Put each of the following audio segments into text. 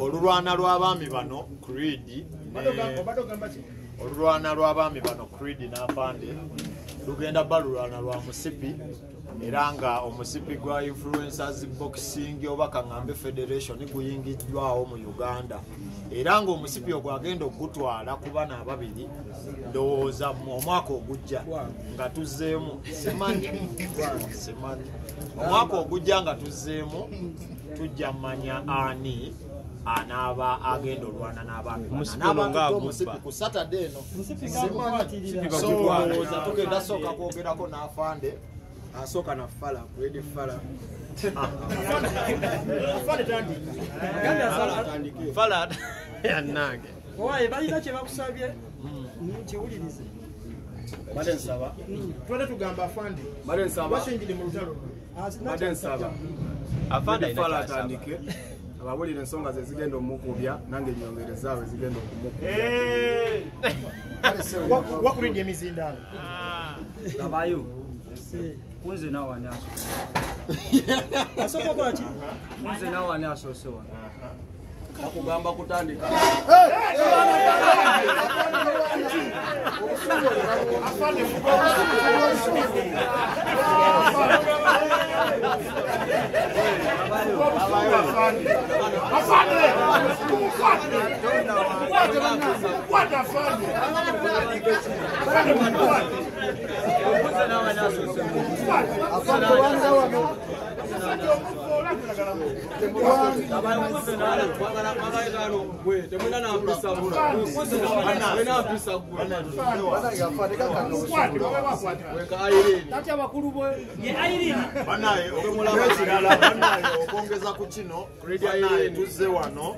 olulwana lw'abaami bano Creed olulwana lw'abaami bano Creed n'Afande lugenda balulwana lwa musipi era nga omusipi gwa Influencers Boxing oba Kangambe Federation guyingiddwawo mu Uganda era nga omusipi ogwo agenda okutwala ku bana ababiri ndowooza omwaka ogujja nga tuzzeemu simanyi omwaka ogujja nga tuzzeemu tujja mmanya ani anaba agenda olwana n'abantu ku Saturday eno ndowooza tugenda sooka kwogerako n'Afande asoka na Fala Creed Fala Fala yanange owaye balina kye bakusabye kiwulirize Madensaba twende tugamba Afande Madensaba bashinjide mu lutalo Madensaba Afande Fala atandike ababulira ensonga ze zigenda omukubya nange nyongerezaawe zigenda okumukubya wakulidde emizindalo abayo kunze nawe ani asoka kola ki kunze nawe ani asosewa akugamba kutandika okongeza ku kino tuzze wano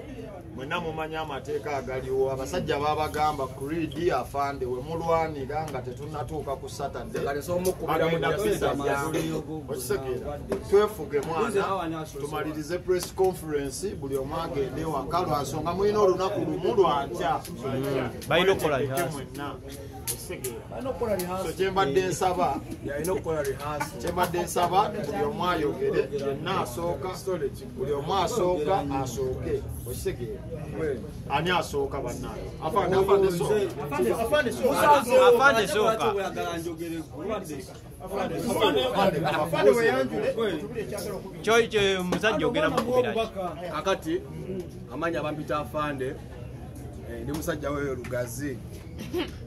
mwena mumanya amateeka agaliwo abasajja babagamba Creed Afande we mulwanira nga tetunnatuuka ku Saturday twefuge mwana tumalirize press conference buli omu agende waka lwa nsonga mulina olunaku lumu lwankya balina okukola mwenna kyembadde nsaba buli omu ayogere yenna asooka buli omu asooka asooke okitegeera ani asooka bannaye Afande sooka kyo musajja ogera mukubira akati amanya bampita Afande ndi musajja weyo Lugazi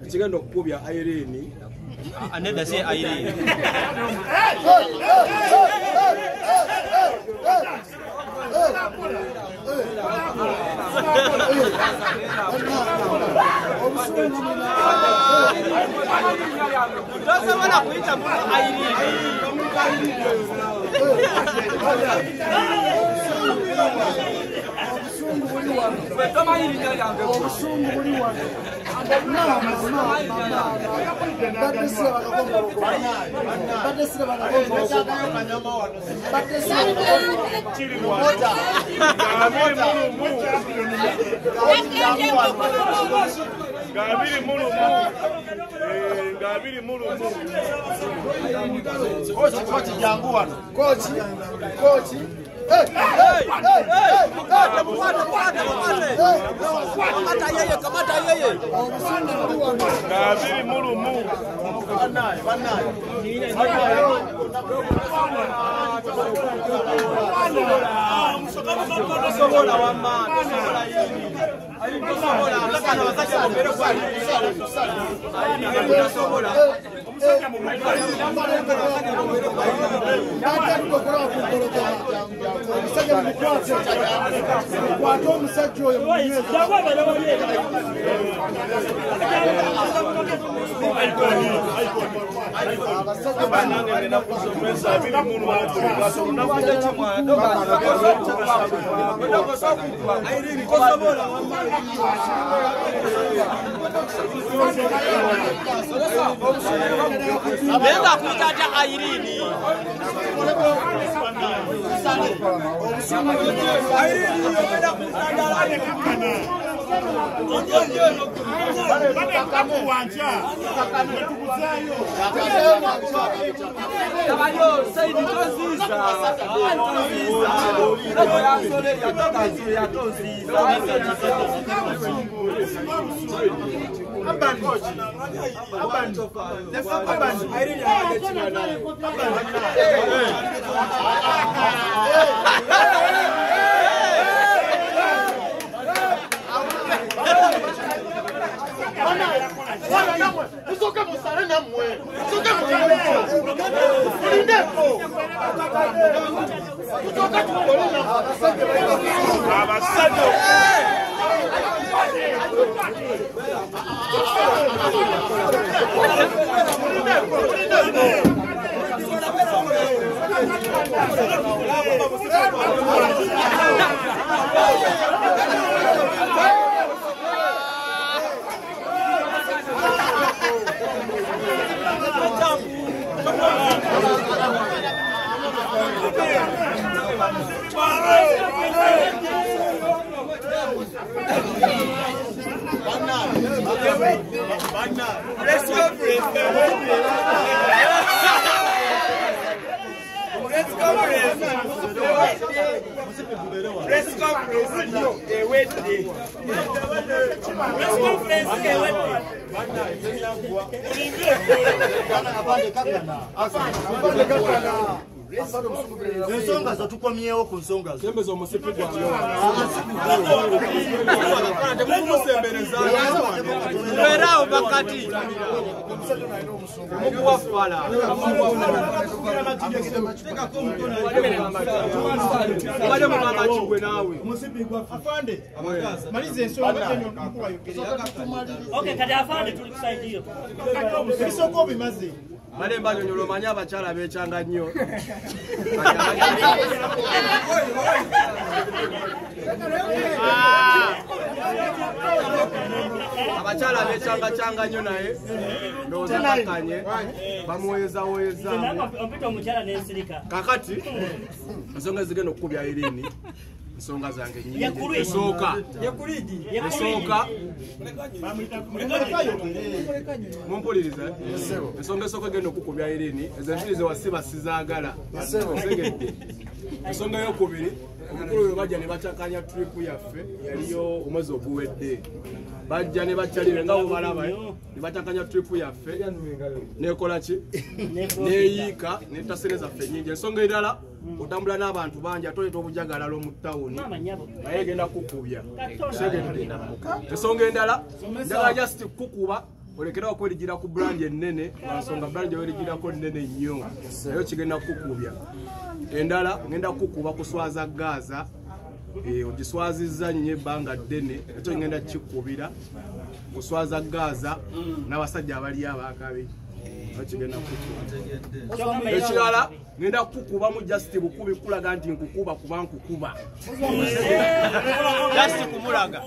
ekigenda okukubya Irene aneda si Irene tosobola kuyita mu Gabiri mulu Kochi jangu wano Kochi kamata yeye Gabiri mulu banaye sobola wamma sobola yini sobola lakana basajja mbere kwali sobola omusajja mu Nenda kuitaja Irene. Irene yenda kuitaja ensonga zo tukomyewo ku nsonga zo Era bakati mukuwafala wale mwana chigwe nawe afande malize ensonga okay kati afande tulikusaidia isoko bimaze malemba nyonyolo manya abakyala bekyanga nnyo abakyala bekyanga nnyo naye ndowooza bakkanye bamuweezaweezaamu kakati ensonga ezigenda okukubya Irene ensonga zange nnyingi esooka mumpuliriza ensonga esooka egenda okukubya Irene ezo embiri ze wasiba sizaagala osegedde ensonga eyokubiri omukulu we bajja ne bakyakanya tripu yaffe yaliyo omwezi oguwedde bajja ne bakyalire nga bwebalaba ne bakyakanya tripu yaffe nekola ki neyiika netasereza ffe nyingi ensonga endala otambula n'abantu bangi atoleeta obujagalalo mu tawuni naye egenda kukubya ensonga endala njagala just kukuba olekerawo kwerigira ku brandi ennene nsonga brandi werigirako nnene nnyo naye kigenda kukubya endala ngenda kukuba kuswaza Gaza ogiswazizza nnyo ebbanga ddene ekyo ngenda kikubira kuswaza Gaza n'abasajja abali abakabi kigenda kukuba ekirala ngenda kukuba mu just bukubi kulaga nti nkukuba kuba nkukuba just kumulaga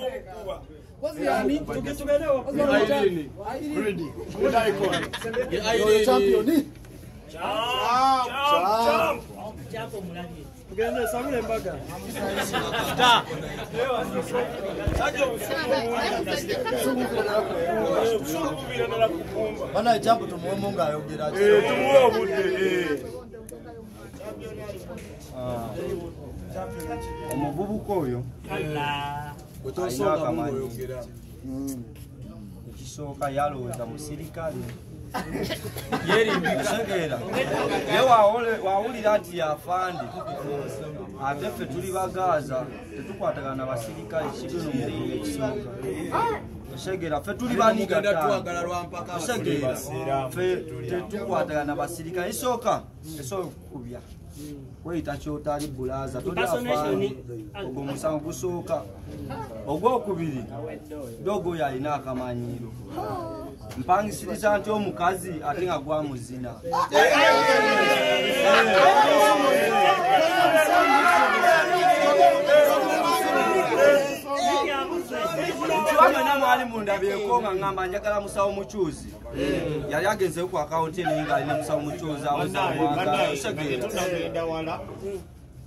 bana jambo tumuwemo ngayogera omuvubuka oyo ekisooka yalowooza musirikale yerimbikusegeera ye wawulira nti yafande ate ffe tuli Bagaza tetukwatagana na basirikale kibi nomuvubuka ekisooka osegera ffe tuli banigaosegera ffe tetukwatagana na basirikale esooka okukubya kweyita kyotali bulaza toliafani ogwo omusango gusooka ogwokubiri dogo yalina akamanyiiro mpangisiriza nti omukazi ate nga gwamuzina ntiwamena mwali munda byekonga ngamba njagala musawo mukyuzi yali agenzeyo ku akawunti ene nga alina musawo mukyuzi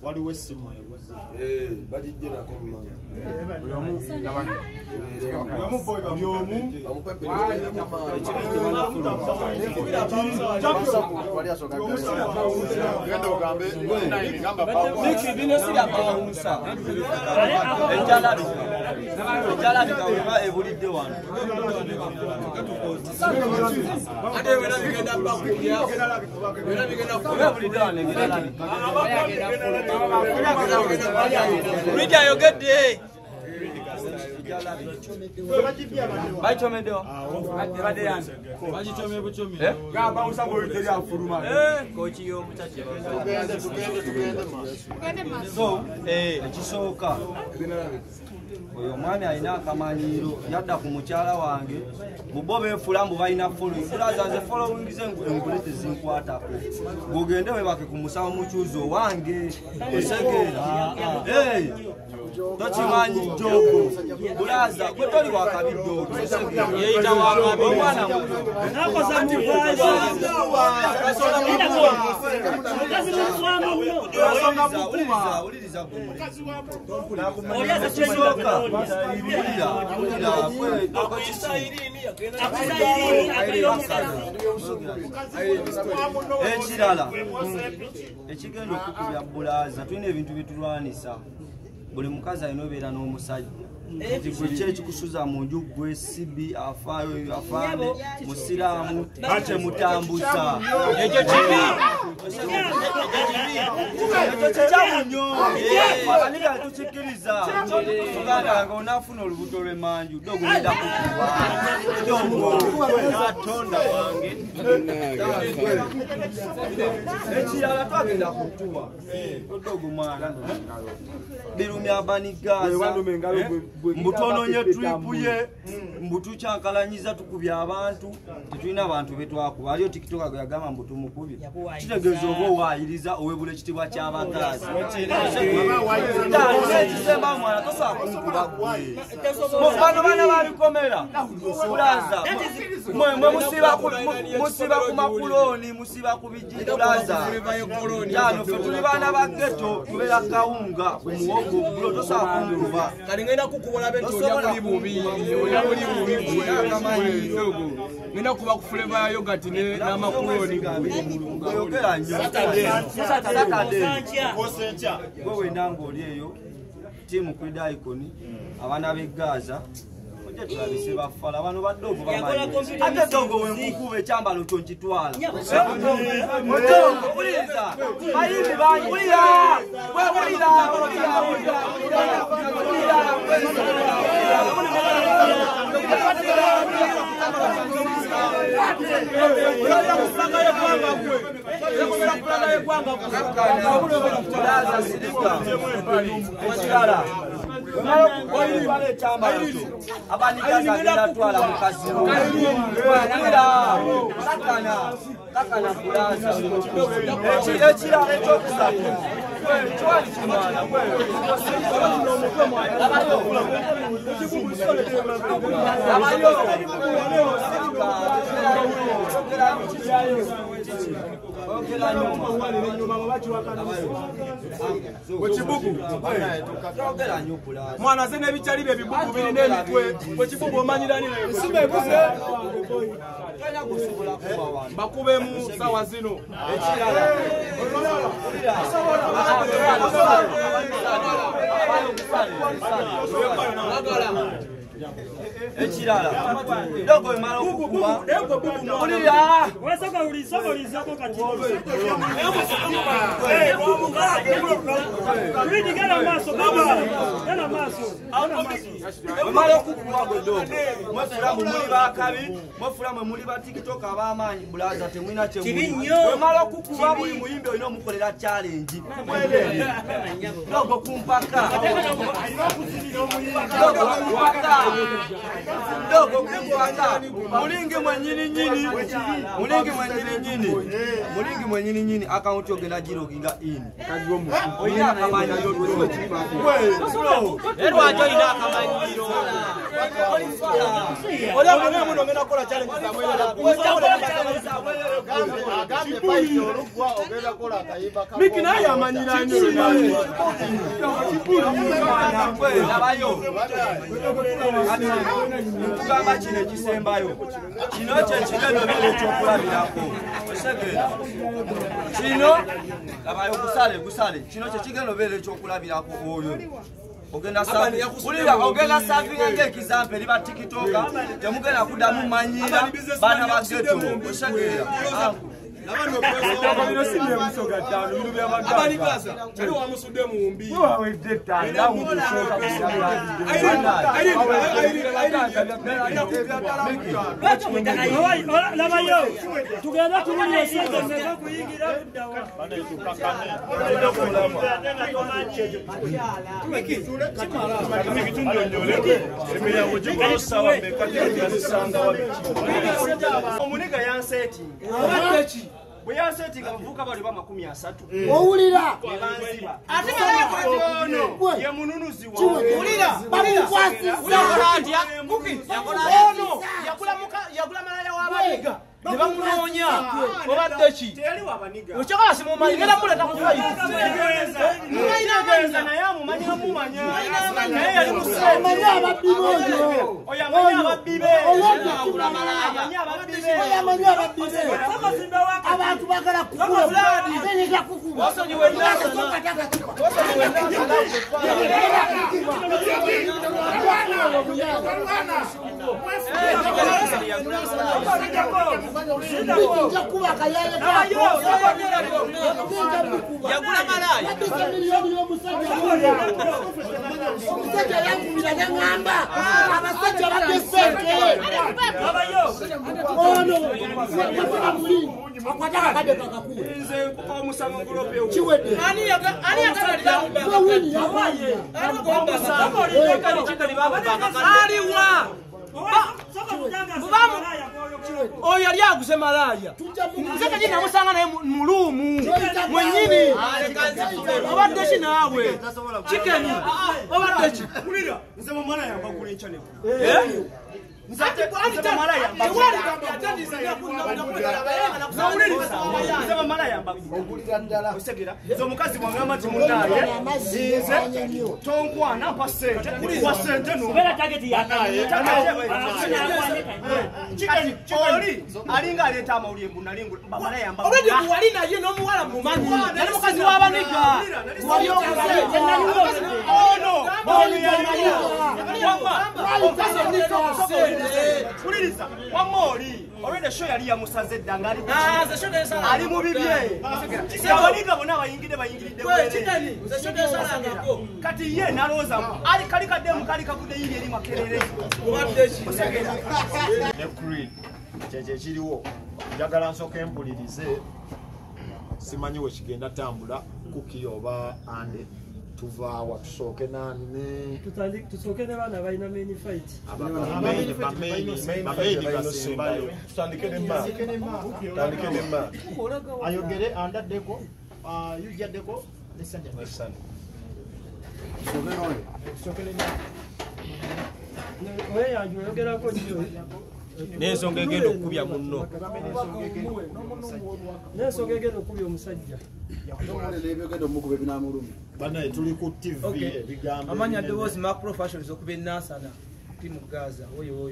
waliwo essimu Rita, you get the Baichomedeo. So, ekisoka. Oyo mwami alina akamanyiro yadda ku mukyala wange mubo beefulambu balina following bulaza nze following ze engule tezinkwatako gugende webake ku musawo mukyuzo wange osegeera tokimanyi jogo bulaza gwe toli wakabiddo yeeyita wakabi omwana uliriza ekirala ekigenda okukubya bulaza tulina ebintu byetulwanisa buli mukazi alina obeera n'omusajja kiki ekikusuza mu nju gwe sibi afaane musiraamu temutambuza ekyo kibi ekyo kikyamu nnyo abaniga tukikkiriza tuganda nga onaafuna olubuto lw'emanju dogenda kukuba dogoatonda wange ekirala twagenda kutuwa odogumwana birumya abanigaza mbutononye tripu ye mbutukyankalanyiza tukubya abantu tetulina abantu betwakuba aliyo tikitoka gwe yagamba mbutumukubye kitegeeza oba owaayiriza owebula ekitibwa ky'abagazi kisemba mwana tosobola kunkuba gwe bano baana babikomera bulaza mwe musiba ku makuloni musiba ku bijibulaza yano fe tuli baana ba geto tubeera kawunga ku muwogo bulo tosobola kunkuba ngenda kuba ku flavor ya yogurt n'amakuloni oyogera nnyo gwe wenda ng'oli eyo tiimu kuri Icon abaana b'e Gaza ojja tulabise bafala bano baddogo bamanyi ate dogo wenkukuba ekyambalo kyo nkitwala odongo buliriza bayimbi banyulira wewulira abanikazagenda mukaziro kakana kulaza ekirala ekyokusatu twali kimwana mwana ze n'ebikyali bye ebibugu birina emitwe wekibugu omanyira bakubemu sawa zino ekirala dogo emala okukuba olira emala okukuba gwe dogo mwefulamu muli bakabi mwefulamu muli ba tiktok ab'amaanyi bulaza temwina kyemuli emala okukuba buli muyimbi olina omukolera challenge dogo kumpaka dogo kumpaka mulingi mwenyini nyini akaunti ogenda giroginga in oyina akamanyiro erwajo ina akamanyiro Ola mwana muno ngena kola challenge za mwele. Agambe paiti olugwa ogenda kola akayiba ka. Miki naye amanyira nnyo naye. Nabayo. Kugamba kino ekisembayo. Kino kye kigendo ekyokulabirako. Osegera. Kino nabayo gusale. Kino kye kigendo ekyokulabirako oyo. Ogenda savinga ng'ekizampe liba tikitoka temugenda kuddamu manyira baana ba geto osegera omuniga yanseti bwe yansetinga bavuka bali ba 30 owulira ate ono ye mununuzi wa owulira bamukwasisa yakula malaya w'abaniga ne bamunoonya obadde ki okyagala simumanyi muleta kufayiza naye amumanyira mumanya naye yali musemanyi ababbibe oyo amanyi ababbibe amanyi ababbibe abantu bagala kukuba abenyega kukuba osonyiwe nja kuba kayale yagula malaya omusajja yankubira neŋŋamba abasajja badde sente ono yafuna muli akwata akakadde kakakuwe kiwedde wewini yawaye oyo yali aguze malaya nze kati namusanga naye muluumu mwenyini obadde ki naawe kikeni obadde ki nze mumala yambagula enkyaneku omukazi wangamba ti munaye tonkwana mpa sente wasente oli alinga aleeta amawulire wali naye n'omuwala mumanyi nali mukazi w'abaniga kuliriza wamoli olwedde sho yali yamusaze eddanga ali mu bibye abaniga bonna bayingiridde kati ye nalowooza kali kaddemu kali kakudde yiri eri makerere ne creed kyekyo ekiriwo njagala nsooka empulirize simanyi we kigenda tambula kuki oba ande tuvaawa tusooke nani tusooke ne baana balina main fight bamaini basembayo tutandike nemma ayogere andaddeko yujaddeko mweyanje oyogerako nnyo n'ensonga egenda okukubya munno n'ensonga egenda okukubya omusajja banaye tuli ku tv ebigambo amanya ddoboozi Mark Professionals okuba ennaasana timu Gaza oyo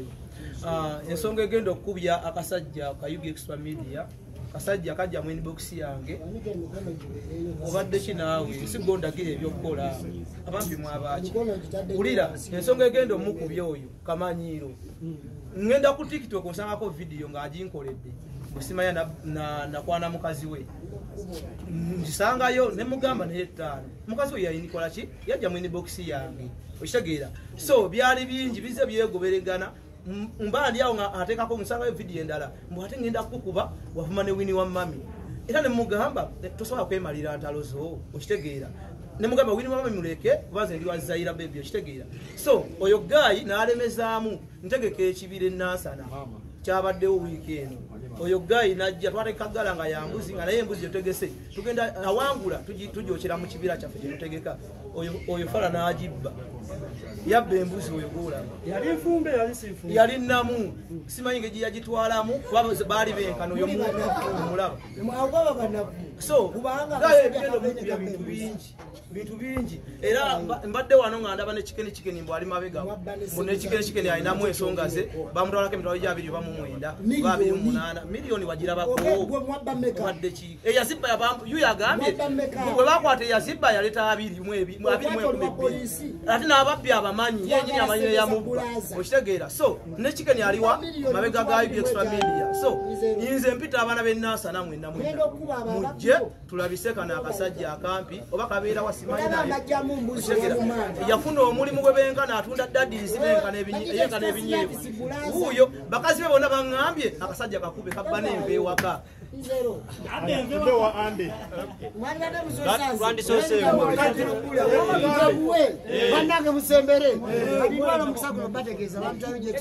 ensonga egenda okukubya akasajja kayugi extra media kasajja kajja mu inbox yange obadde ki naawe sigondagira ebyokukola abambi mwabaki ulira ensonga egenda omukubya oyo kamanyiiro ngenda ku TikTok osangako video ng'aginkoledde osimanya nakwana mukazi we ngisangayo ne mugamba naye ttaano mukazi we yayinikola ki yajja mu inbox yange okitegeera so byali bingi bize byegoberegana mba ndi awo ateekako musangayo video endala mbu ate ngenda kukuba wavuma ne wini wa mami era ne mugamba tosobola kwemalira ntalo zo okitegeera ne mugamba wini wa mami muleke kubanze ndi wa Zaira baby okitegeera so oyo gayi n'alemezaamu ntegeka ekibira ennaasana kyabaddewo wiiki eno oyo gayi najja twatekagala nga yambuzi nga naye embuzi yotegese tugenda awangula tugyokera mu kibira kyaffe kyetutegeka oyo fala n'agibba yabba embuzi oyo goolaba yali nfumbe yali sinfumbe yali namu simanyi ngeri yagitwalamu kuba baali benkana oyo mulaba so bintu bingi era mbadde wano nga ndaba ne chikeni mbw ali mabega ne chikeni alinamu ensonga ze bamutwalako emitwalo gya 2.9 2.8 miliyoni wagirabako wadde ki eyazibba yuyo agambye bwe bakwata eyazibba yaleta 2.2 ate n'ababbi abamanyi yenyini amanyire yamubba okitegeera so ne chikeni aliwa mabega ga IB Extra Media so yinze mpita abaana b'ennaasa namwe mujje tulabise kana akasajja akampi oba kabeera wasimanyi naye yafuna omulimu gwe benkana atunda daddies benkana ebinyeevu wuuyo bakazi be bonna baŋŋambye akasajja kakube kabba n'enva ewaka bannange musembere abitwala omukusaguno bategeeza bamutwalije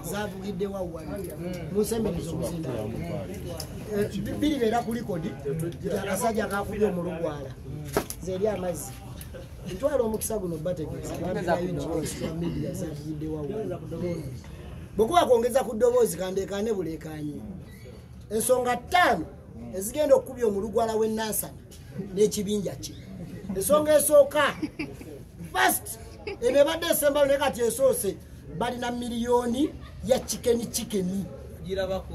zavugidde wawwani musembereza omuzinda biribeera ku likodi akasajja kakubye omulugwala zeri amazzi ntwala omukisa guno bategeeza media zavugidde wawwani bwekuba kwongeza ku ddoboozi kandekane bulekanye ensonga 5 ezigenda okukubya omulugwala w'ennansana n'ekibinja kye ensonga esooka first enebadde esembalo ne kati esoose balina miliyoni ya chikeni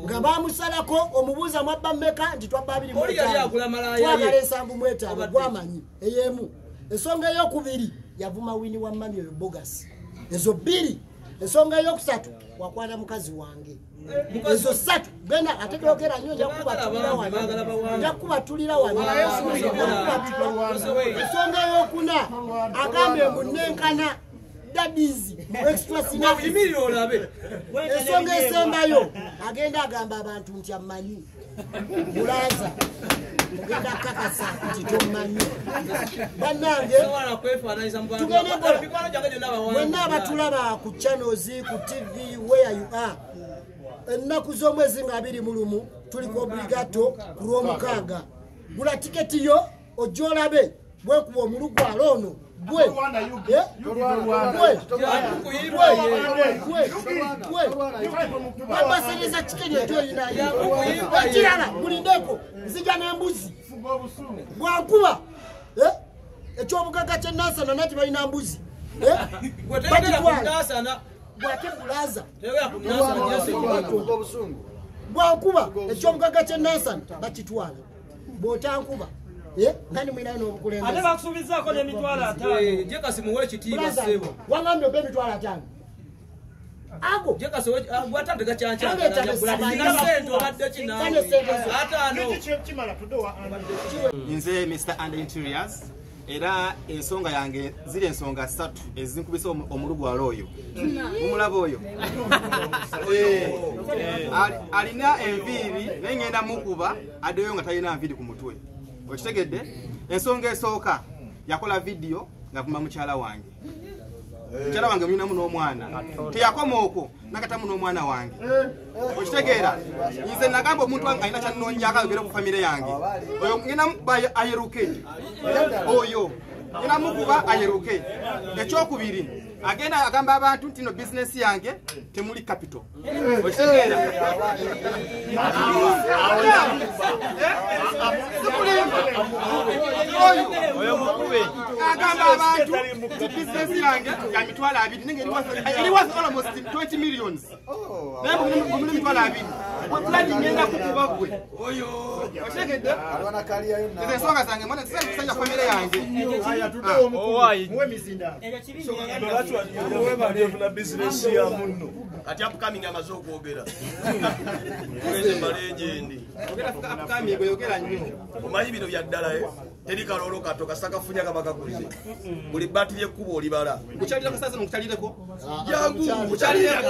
nga bamusalako omubuuza mwabba mmeka nti twabba 2.5 ensanvu mwetaano gwamanyi eyemu ensonga ey'okubiri yavuma wini wa mami oyo bogasi ezo 2 ensonga ey'okusatu wakwata mukazi wange ezo 3 genda ate gyogera nnyo njakubatulira wano ensonga ey'okuna agambye munenkana daddies extra sinafisi ensonga esembayo agenda agamba abantu nti amanyi mulaza mugenda kakasa nti tomanyi bannange mwenna abatulaba ku channels ku TV where you are ennaku z'omwezi nga 21 tuli ku obligato ku lw'omukaaga gula tiketi yo ojja olabe bwekuba omulugwala ono wabasereza chikeni ekirala mulindeko nzija n'embuzi bwankuba ekyobugaga ky'ennansana nati balina mbuzi bwate bulaza bwankuba ekyobugaga ky'ennansana bakitwala bw'otankuba kandi mwina n'obukulembeze ate bakusuubizzaako n'emitwalo 5 jekasi muwe ekitiibwa ssebo wangambye oba emitwalo 5 ago jekasi gwatadde gakyankyanassente obadde kinaawe nze Mr. And Interiors era ensonga yange ziri ensonga 3 ezinkubisa omulugwala oyo mumulaba oyo alina enviiri naye ngenda mukuba addeyo nga talina nviiri ku mutwe okitegedde ensonga esooka yakola vidiyo ngavuma mukyala wange mulinamu n'omwana teyakoma okwo nakatamu n'omwana wange okitegeera nze nagamba omuntu alina kyannonjako agere ku famire yange oyo ngenda ayeruke oyo ngenda mukuba ayeruke ekyokubiri agenda agamba abantu nti no bizinesi yange temuli capital okitegeera oyo mukube agamba abantu nti bizinesi yange ya mitwalo 2 nenge eri worth almost 20 millions naye mumuli mitwalo 2 wapulani ngenda kukuba gwe oyo otegedde nze ensonga zange mwana kusanja famire yange muwe mizinda webaleefuna bizinesi ya munno ati upcoming amaze okwogera ogeze malegendi upcoming oyogera nnyo omanyi bino bya ddala teri kalolo kato kasakafunya kabakagulize buli bati lyekkuba olibala kukyalira kasaza mukukyalireko jangu kukyalireko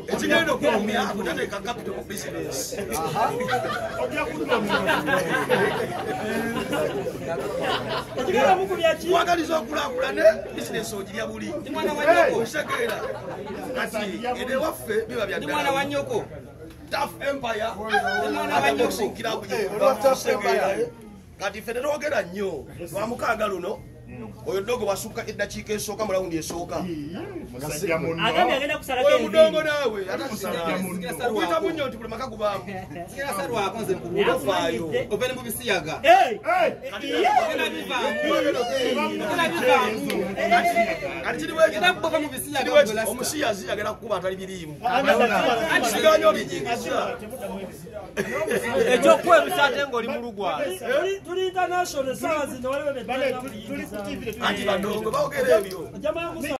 ekigenda okulumya kuteteeka capital mu business wagaliza okulaakulane bisinesi ogirya buli osekeera kati ene waffe biba byaddala Tough Empire boxing club kati ffe tetwogera nnyo lwa mukaaga luno oyo dogo wasukka eddakiika esooka mu lawundi esooka oyo mudongo naawe okuyita munnyo nti buli maka gubaamu ofaayo opene mubisiyaga kati kiriwo omusiyazi agenda kukuba atali biriimu siganya obinyigisa ekyokwerusa ate ng'oli mu lugwala tuli international sawa zino waliwo anti badongo baogera ebyo